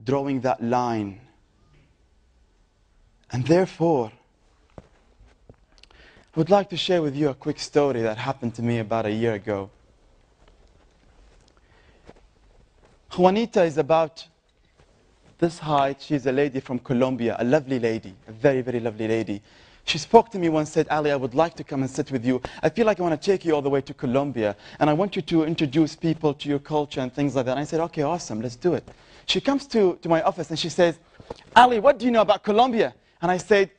drawing that line. And therefore, I would like to share with you a quick story that happened to me about a year ago. Juanita is about this height. She's a lady from Colombia, a lovely lady, a very, very lovely lady. She spoke to me once, said, Ali, I would like to come and sit with you. I feel like I want to take you all the way to Colombia, and I want you to introduce people to your culture and things like that. And I said, okay, awesome, let's do it. She comes to my office and she says, Ali, what do you know about Colombia? And I said,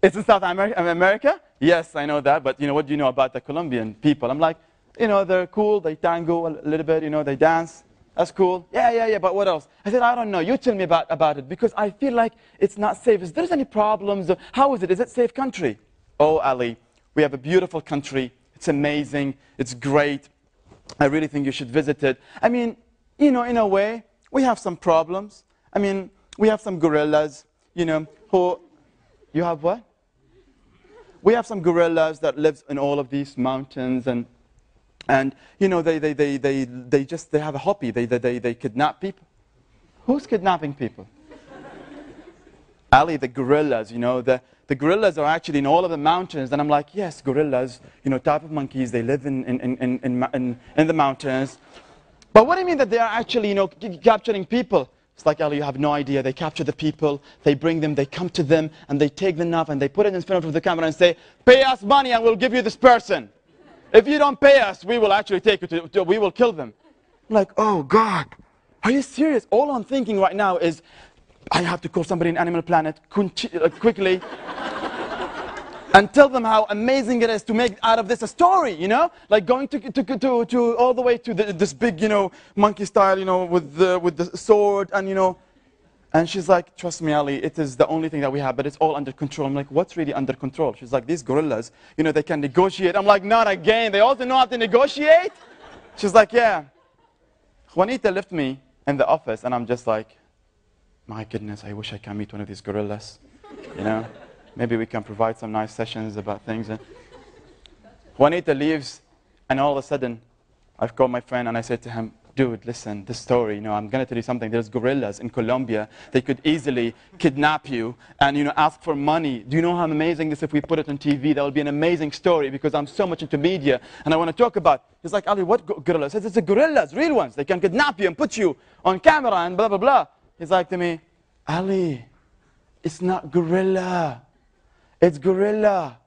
it's in South America? Yes, I know that, but what do you know about the Colombian people? I'm like, they're cool, they tango a little bit, they dance. That's cool. Yeah, but what else? I said, I don't know. You tell me about it, because I feel like it's not safe. Is there any problems? How is it? Is it a safe country? Oh, Ali, we have a beautiful country. It's amazing. It's great. I really think you should visit it. I mean, in a way, we have some problems. I mean, we have some gorillas, who... You have what? We have some gorillas that live in all of these mountains, and they have a hobby. They kidnap people. Who's kidnapping people? Ali, the gorillas. The gorillas are actually in all of the mountains. And I'm like, yes, gorillas. Type of monkeys. They live in the mountains. But what do you mean that they are actually capturing people? It's like, Ali, you have no idea. They capture the people, they bring them, they come to them, and they take them up, and they put it in front of the camera and say, pay us money and we'll give you this person. If you don't pay us, we will actually take you we will kill them. I'm like, oh, God, are you serious? All I'm thinking right now is, I have to call somebody in Animal Planet quickly and tell them how amazing it is to make out of this a story, Like going to all the way to this big, monkey style, with the sword, and she's like, trust me, Ali, it is the only thing that we have, but it's all under control. I'm like, what's really under control? She's like, these gorillas, they can negotiate. I'm like, not again. They also know how to negotiate? She's like, yeah. Juanita left me in the office, and I'm just like, my goodness, I wish I can meet one of these gorillas, Maybe we can provide some nice sessions about things. Juanita leaves, and all of a sudden, I've called my friend and I said to him, dude, listen, this story, I'm going to tell you something. There's gorillas in Colombia. They could easily kidnap you and, ask for money. Do you know how amazing this is? If we put it on TV, that will be an amazing story, because I'm so much into media and I want to talk about. He's like, Ali, what gorillas? I said, it's the gorillas, real ones. They can kidnap you and put you on camera and blah, blah, blah. He's like to me, Ali, it's not gorilla. It's gorilla.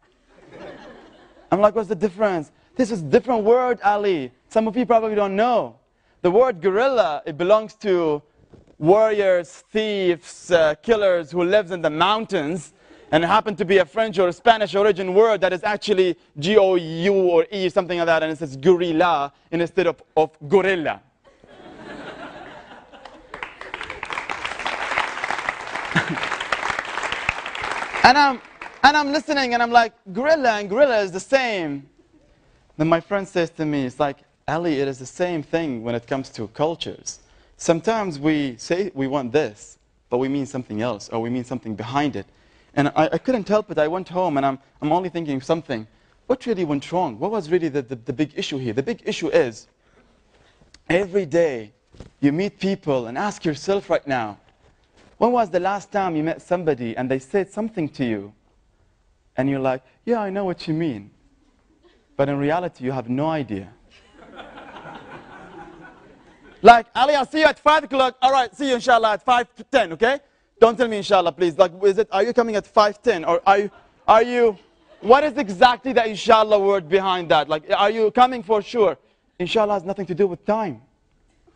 I'm like, what's the difference? This is a different word, Ali. Some of you probably don't know. The word gorilla, it belongs to warriors, thieves, killers who lives in the mountains, and it happened to be a French or a Spanish origin word that is actually G-O-U or E, something like that, and it says gorilla instead of gorilla. And I'm listening, and I'm like, gorilla and gorilla is the same. Then my friend says to me, it's like, Ali, it is the same thing when it comes to cultures. Sometimes we say we want this, but we mean something else, or we mean something behind it. And I couldn't help it. I went home, and I'm only thinking something. What really went wrong? What was really the big issue here? The big issue is, every day you meet people, and ask yourself right now, when was the last time you met somebody and they said something to you? And you're like, yeah, I know what you mean. But in reality, you have no idea. Like, Ali, I'll see you at 5 o'clock. All right, see you, inshallah, at 5:10, okay? Don't tell me, inshallah, please. Like, are you coming at 5:10? Or are you, what is exactly the inshallah word behind that? Like, are you coming for sure? Inshallah has nothing to do with time.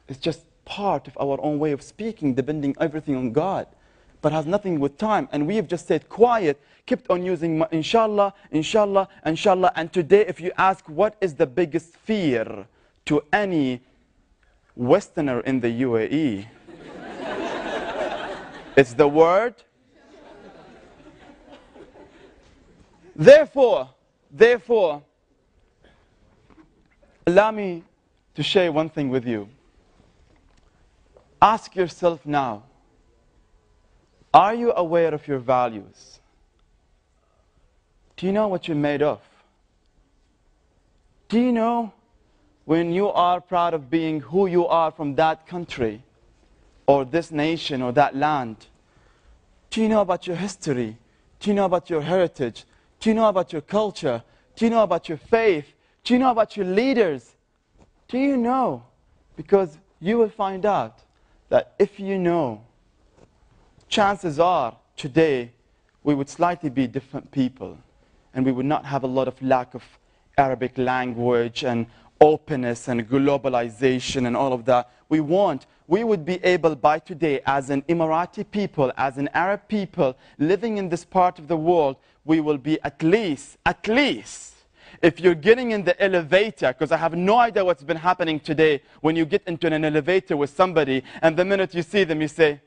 It's just part of our own way of speaking, depending everything on God. But has nothing with time. And we have just stayed quiet, kept on using inshallah, inshallah, inshallah. And today, if you ask what is the biggest fear to any Westerner in the UAE, it's the word. Therefore, allow me to share one thing with you. Ask yourself now, are you aware of your values? Do you know what you're made of? Do you know when you are proud of being who you are from that country, or this nation or that land? Do you know about your history? Do you know about your heritage? Do you know about your culture? Do you know about your faith? Do you know about your leaders? Do you know? Because you will find out that if you know, chances are today we would slightly be different people, and we would not have a lot of lack of Arabic language and openness and globalization and all of that. We would be able by today, as an Emirati people, as an Arab people living in this part of the world, we will be at least, if you're getting in the elevator, because I have no idea what's been happening today, when you get into an elevator with somebody, and the minute you see them, you say,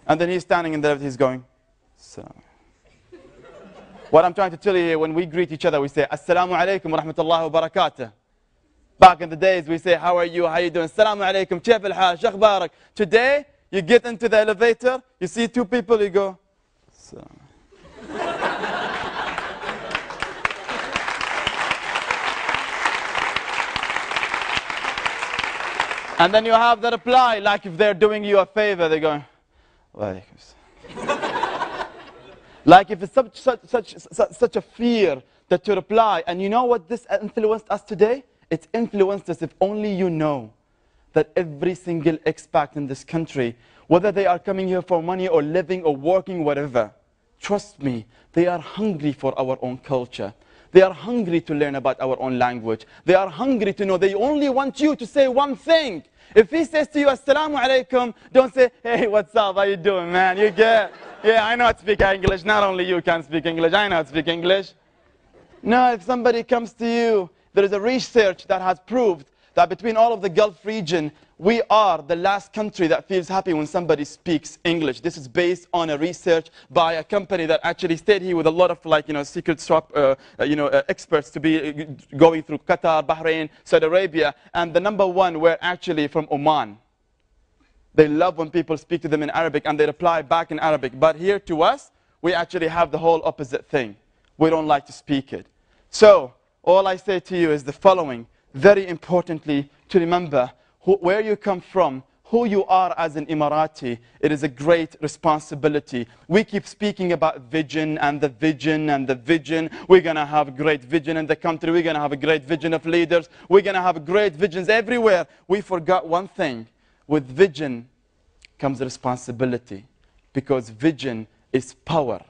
and then he's standing in there, he's going, Salam. What I'm trying to tell you here, when we greet each other, we say, Assalamu alaikum wa rahmatullahi wa barakatuh. Back in the days, we say, how are you, how are you doing? Assalamu alaikum, kayf al-hal, shakhbarak. Today, you get into the elevator, you see two people, you go, Salam. And then you have the reply, like if they're doing you a favor, they're going, wa alaikum salam. Like if it's such a fear that to reply. And you know what this influenced us today? It's influenced us if only you know that every single expat in this country, whether they are coming here for money or living or working, whatever, trust me, they are hungry for our own culture. They are hungry to learn about our own language. They are hungry to know. They only want you to say one thing. If he says to you, Assalamu alaikum, don't say, hey, what's up? How you doing, man? You get? Yeah, I know how to speak English. Not only you can speak English, I know how to speak English. No, if somebody comes to you, there is a research that has proved that between all of the Gulf region, we are the last country that feels happy when somebody speaks English. This is based on a research by a company that actually stayed here with a lot of secret shop experts to be going through Qatar, Bahrain, Saudi Arabia, and the number one were actually from Oman. They love when people speak to them in Arabic and they reply back in Arabic. But here to us, we actually have the whole opposite thing. We don't like to speak it. So all I say to you is the following. Very importantly, to remember where you come from, who you are as an Emirati. It is a great responsibility. We keep speaking about vision and the vision and the vision. We're going to have great vision in the country. We're going to have a great vision of leaders. We're going to have great visions everywhere. We forgot one thing. With vision comes responsibility, because vision is power.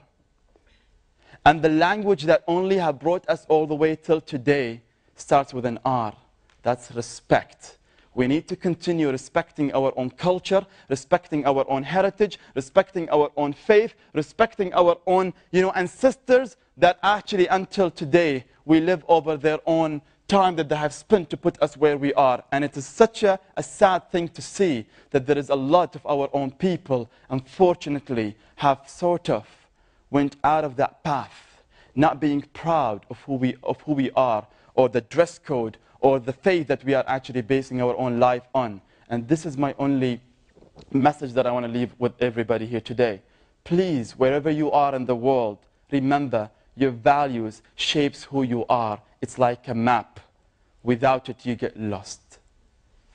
And the language that only have brought us all the way till today starts with an R. That's respect. We need to continue respecting our own culture, respecting our own heritage, respecting our own faith, respecting our own ancestors that actually until today we live over their own time that they have spent to put us where we are. And it is such a sad thing to see that there is a lot of our own people, unfortunately, have sort of went out of that path, not being proud of who we are, or the dress code, or the faith that we are actually basing our own life on. And this is my only message that I want to leave with everybody here today. Please, wherever you are in the world, remember your values shapes who you are. It's like a map. Without it, you get lost.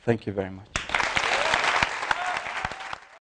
Thank you very much.